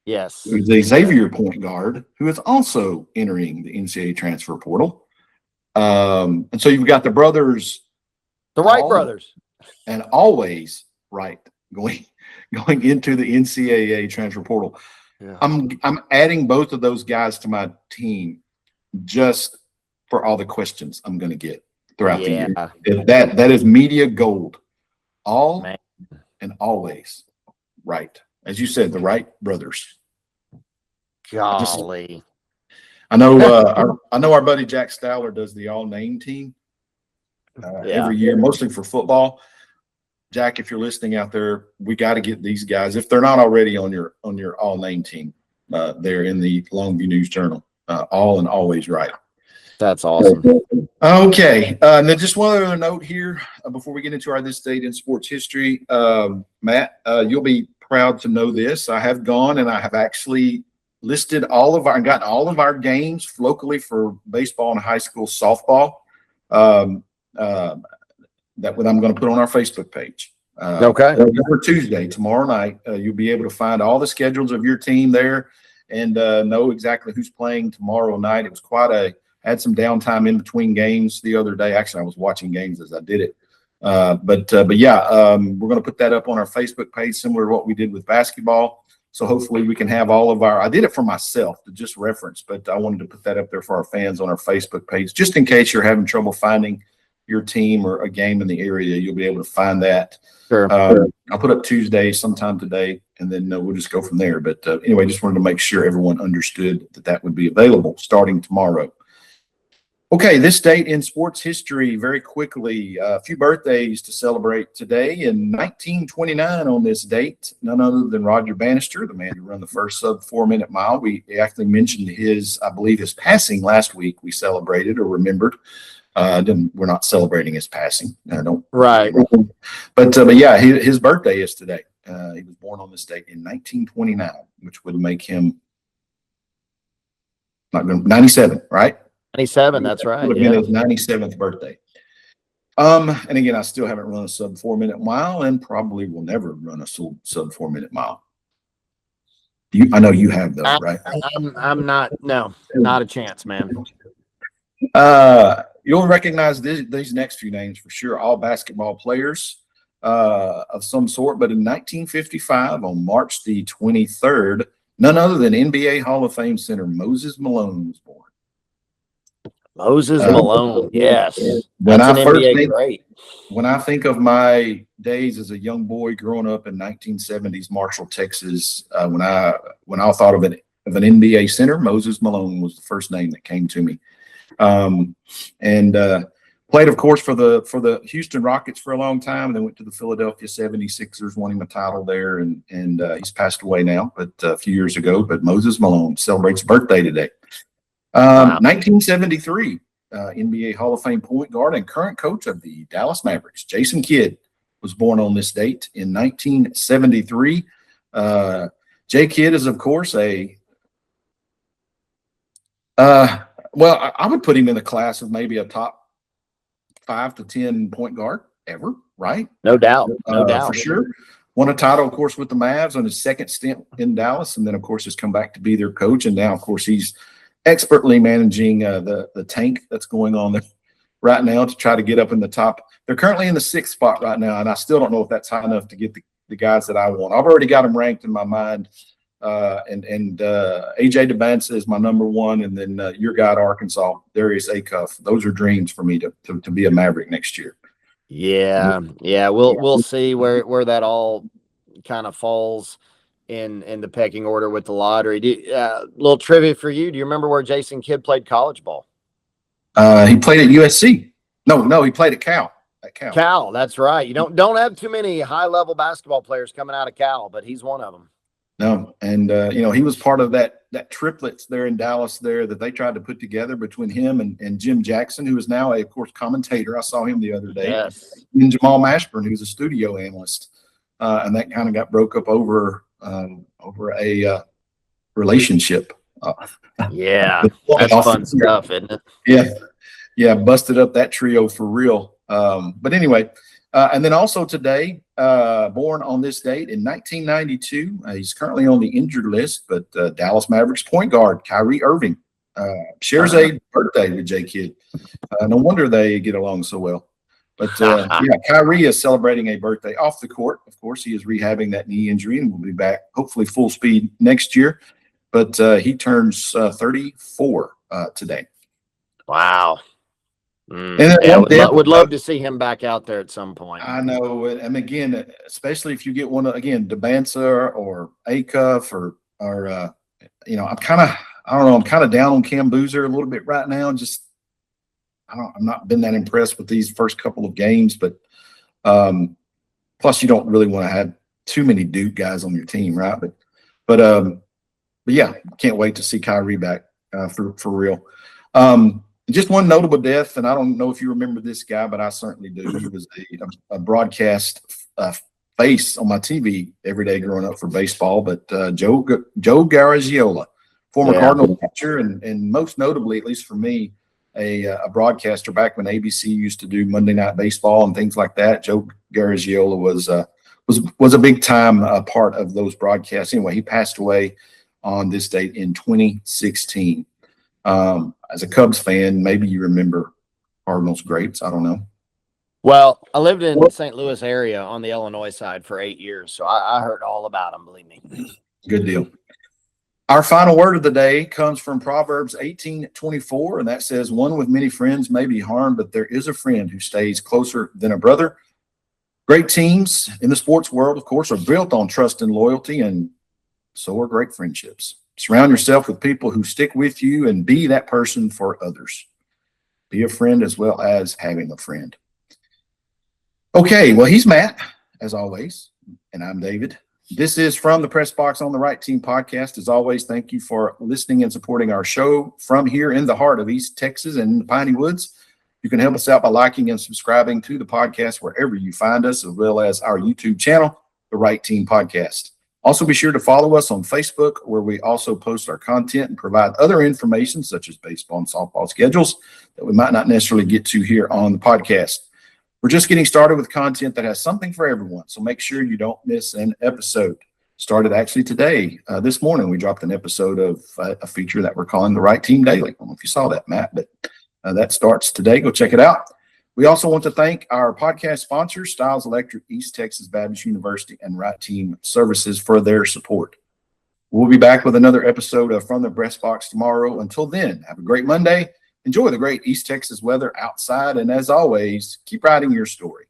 Yes. Who's a Xavier point guard who is also entering the NCAA transfer portal. And so you've got the brothers, The Wright brothers, and Always Right going into the NCAA transfer portal. Yeah. I'm adding both of those guys to my team just for all the questions I'm going to get throughout the year. That is media gold. All Man. And always right. As you said, the Wright brothers. Golly. I know our buddy Jack Stowler does the all name team every year, mostly for football. Jack, if you're listening out there, we got to get these guys, if they're not already on your all name team, there in the Longview News Journal. All and always right. That's awesome. Okay. And then just one other note here before we get into our This Date in Sports History. Matt, you'll be proud to know this. I have gone and I have actually listed gotten all of our games locally for baseball and high school softball. That what I'm going to put on our Facebook page. Okay. For Tuesday, tomorrow night, you'll be able to find all the schedules of your team there and know exactly who's playing tomorrow night. It was had some downtime in between games the other day. Actually, I was watching games as I did it. But yeah, we're going to put that up on our Facebook page, similar to what we did with basketball. So hopefully we can have all of I did it for myself to just reference, but I wanted to put that up there for our fans on our Facebook page, just in case you're having trouble finding your team or a game in the area. You'll be able to find that. Sure. I'll put up Tuesday sometime today, and then we'll just go from there. But anyway, just wanted to make sure everyone understood that would be available starting tomorrow. Okay, this date in sports history, very quickly, a few birthdays to celebrate today. In 1929 on this date, none other than Roger Bannister, the man who ran the first sub 4-minute mile. We actually mentioned I believe his passing last week. We celebrated or remembered. We're not celebrating his passing. Don't. Right. But yeah, his birthday is today. He was born on this date in 1929, which would make him 97, right? 97, that's right. Would have been his 97th birthday. And again, I still haven't run a sub 4-minute mile, and probably will never run a sub 4-minute mile. I know you have though, right? I'm not. No, not a chance, man. You'll recognize these next few names for sure. All basketball players of some sort. But in 1955, on March the 23rd, none other than NBA Hall of Fame center Moses Malone was born. Moses Malone, yes. When That's I an first NBA great. When I think of my days as a young boy growing up in 1970s Marshall, Texas, when I thought of an NBA center, Moses Malone was the first name that came to me. And played, of course, for the Houston Rockets for a long time, and then went to the Philadelphia 76ers, won him a title there, and he's passed away now, but a few years ago. But Moses Malone celebrates birthday today. 1973, NBA Hall of Fame point guard and current coach of the Dallas Mavericks, Jason Kidd, was born on this date in 1973. Jay Kidd is, of course, I would put him in the class of maybe a top 5 to 10 point guard ever, right? No doubt. No doubt. For sure. Won a title, of course, with the Mavs on his second stint in Dallas, and then, of course, has come back to be their coach. And now, of course, he's expertly managing the tank that's going on there right now to try to get up in the top. They're currently in the 6th spot right now, and I still don't know if that's high enough to get the guys that I want. I've already got them ranked in my mind. And AJ DeBanza is my number 1, and then your guy at Arkansas, Darius Acuff. Those are dreams for me to be a Maverick next year. Yeah. We'll see where that all kind of falls in the pecking order with the lottery. Little trivia for you: do you remember where Jason Kidd played college ball? He played at USC. No, he played at Cal. Cal, that's right. You don't have too many high-level basketball players coming out of Cal, but he's one of them. No, and he was part of that triplets there in Dallas there that they tried to put together between him and Jim Jackson, who is now of course, commentator. I saw him the other day. Yes. And Jamal Mashburn, who's a studio analyst, and that kind of got broke up over a relationship. Yeah, that's fun stuff, isn't it? Yeah, busted up that trio for real. But anyway. And then also today, born on this date in 1992, he's currently on the injured list, but Dallas Mavericks point guard Kyrie Irving shares a birthday with Jay Kidd. No wonder they get along so well. But Kyrie is celebrating a birthday off the court. Of course, he is rehabbing that knee injury and will be back hopefully full speed next year. But he turns 34 today. Wow. And would love to see him back out there at some point. I know, and again, especially if you get one again, DeBanza or Acuff or I'm kind of down on Cam Boozer a little bit right now. Just I'm not been that impressed with these first couple of games, but plus you don't really want to have too many Duke guys on your team, right? But yeah, can't wait to see Kyrie back for real. Just one notable death, and I don't know if you remember this guy, but I certainly do. He was a broadcast face on my TV every day growing up for baseball. But Joe Garagiola, former Cardinal catcher, and most notably, at least for me, a broadcaster back when ABC used to do Monday Night Baseball and things like that. Joe Garagiola was a big time part of those broadcasts. Anyway, he passed away on this date in 2016. As a Cubs fan, maybe you remember Cardinals greats. I don't know. Well, I lived in the St. Louis area on the Illinois side for 8 years, so I heard all about them, believe me. Good deal. Our final word of the day comes from Proverbs 18:24, and that says, "One with many friends may be harmed, but there is a friend who stays closer than a brother." Great teams in the sports world, of course, are built on trust and loyalty, and so are great friendships. Surround yourself with people who stick with you and be that person for others. Be a friend as well as having a friend. Okay, well, he's Matt, as always, and I'm David. This is from the Press Box on the Right Team podcast. As always, thank you for listening and supporting our show from here in the heart of East Texas and the Piney Woods. You can help us out by liking and subscribing to the podcast wherever you find us, as well as our YouTube channel, The Right Team Podcast. Also, be sure to follow us on Facebook, where we also post our content and provide other information such as baseball and softball schedules that we might not necessarily get to here on the podcast. We're just getting started with content that has something for everyone, so make sure you don't miss an episode. Started actually today. This morning, we dropped an episode of a feature that we're calling The Right Team Daily. I don't know if you saw that, Matt, but that starts today. Go check it out. We also want to thank our podcast sponsors, Styles Electric, East Texas Baptist University, and Right Team Services for their support. We'll be back with another episode of From the Breast Box tomorrow. Until then, have a great Monday. Enjoy the great East Texas weather outside. And as always, keep writing your story.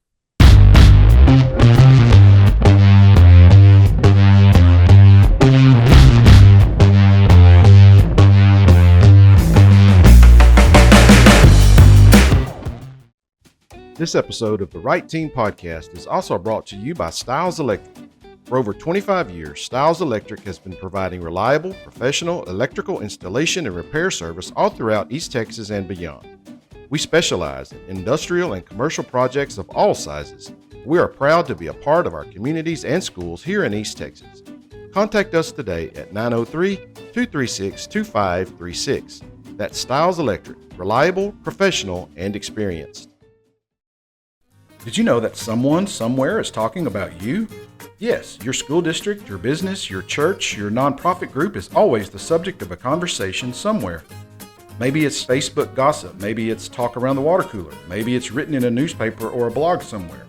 This episode of the Right Team Podcast is also brought to you by Styles Electric. For over 25 years, Styles Electric has been providing reliable, professional electrical installation and repair service all throughout East Texas and beyond. We specialize in industrial and commercial projects of all sizes. We are proud to be a part of our communities and schools here in East Texas. Contact us today at 903-236-2536. That's Styles Electric, reliable, professional, and experienced. Did you know that someone somewhere is talking about you? Yes, your school district, your business, your church, your nonprofit group is always the subject of a conversation somewhere. Maybe it's Facebook gossip, maybe it's talk around the water cooler, maybe it's written in a newspaper or a blog somewhere.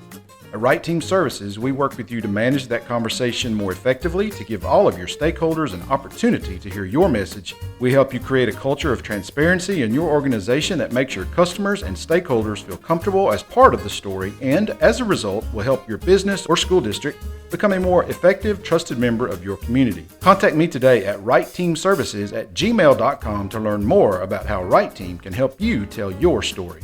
At Right Team Services, we work with you to manage that conversation more effectively, to give all of your stakeholders an opportunity to hear your message. We help you create a culture of transparency in your organization that makes your customers and stakeholders feel comfortable as part of the story, and as a result, will help your business or school district become a more effective, trusted member of your community. Contact me today at rightteamservices@gmail.com to learn more about how Right Team can help you tell your story.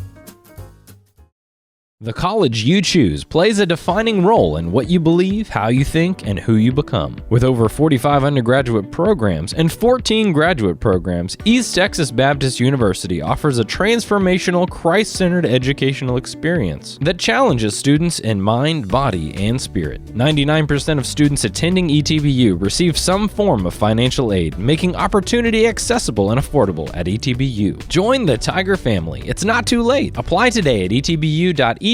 The college you choose plays a defining role in what you believe, how you think, and who you become. With over 45 undergraduate programs and 14 graduate programs, East Texas Baptist University offers a transformational, Christ-centered educational experience that challenges students in mind, body, and spirit. 99% of students attending ETBU receive some form of financial aid, making opportunity accessible and affordable at ETBU. Join the Tiger family. It's not too late. Apply today at etbu.edu/apply.